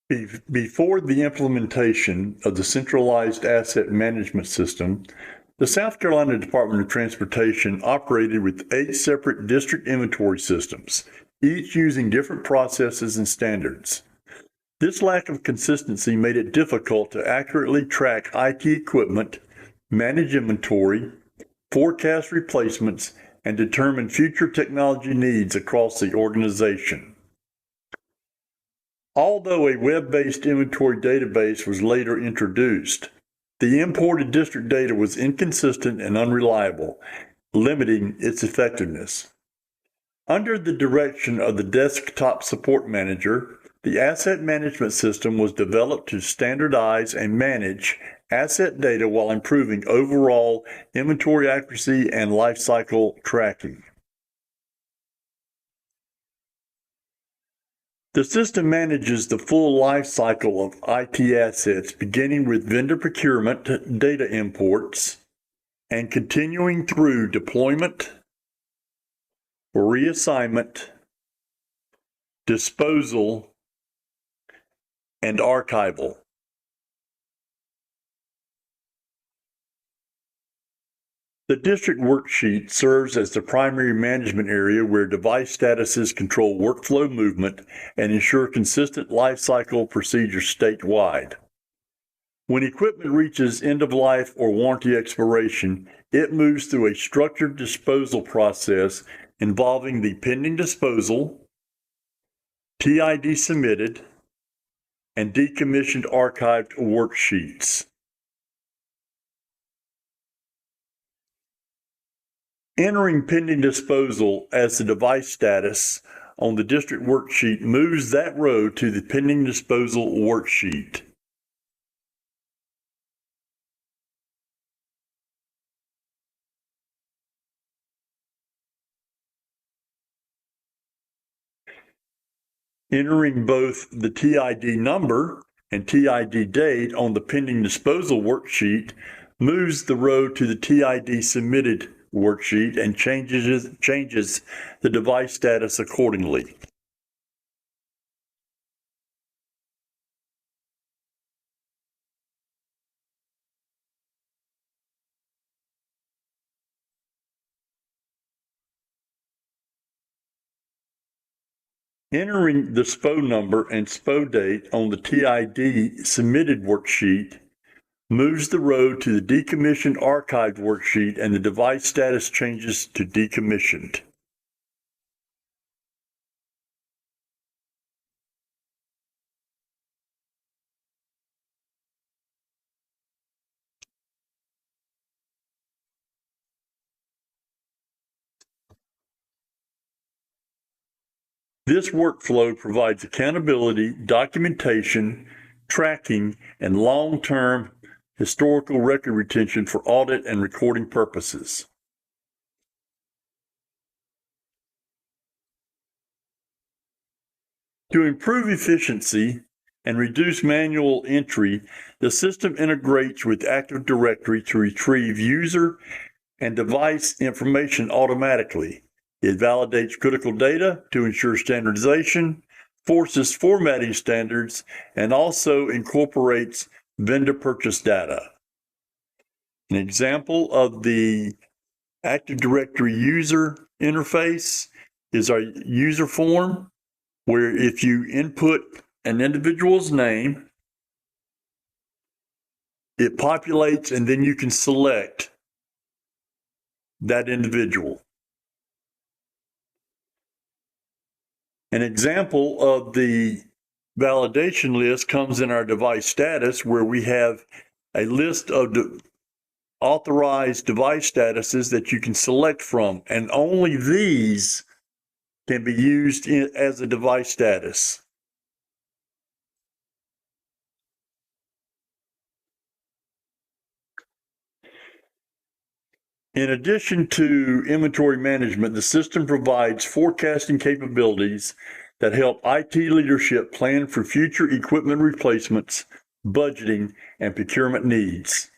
Before the implementation of the centralized asset management system, the South Carolina Department of Transportation operated with 8 separate district inventory systems, each using different processes and standards. This lack of consistency made it difficult to accurately track IT equipment, manage inventory, forecast replacements, and determine future technology needs across the organization. Although a web-based inventory database was later introduced, the imported district data was inconsistent and unreliable, limiting its effectiveness. Under the direction of the Desktop Support Manager, the Asset Management System was developed to standardize and manage asset data while improving overall inventory accuracy and lifecycle tracking. The system manages the full lifecycle of IT assets, beginning with vendor procurement, data imports, and continuing through deployment, reassignment, disposal, and archival. The district worksheet serves as the primary management area where device statuses control workflow movement and ensure consistent lifecycle procedures statewide. When equipment reaches end of life or warranty expiration, it moves through a structured disposal process involving the pending disposal, TID submitted, and decommissioned archived worksheets. Entering pending disposal as the device status on the district worksheet moves that row to the pending disposal worksheet. Entering both the TID number and TID date on the pending disposal worksheet moves the row to the TID submitted worksheet and changes the device status accordingly. Entering the SPO number and SPO date on the TID submitted worksheet moves the row to the decommissioned archived worksheet and the device status changes to decommissioned. This workflow provides accountability, documentation, tracking, and long-term historical record retention for audit and recording purposes. To improve efficiency and reduce manual entry, the system integrates with Active Directory to retrieve user and device information automatically. It validates critical data to ensure standardization, forces formatting standards, and also incorporates vendor purchase data. An example of the Active Directory user interface is our user form, where if you input an individual's name, it populates and then you can select that individual. An example of the validation list comes in our device status, where we have a list of authorized device statuses that you can select from, and only these can be used as a device status. In addition to inventory management, the system provides forecasting capabilities that help IT leadership plan for future equipment replacements, budgeting, and procurement needs.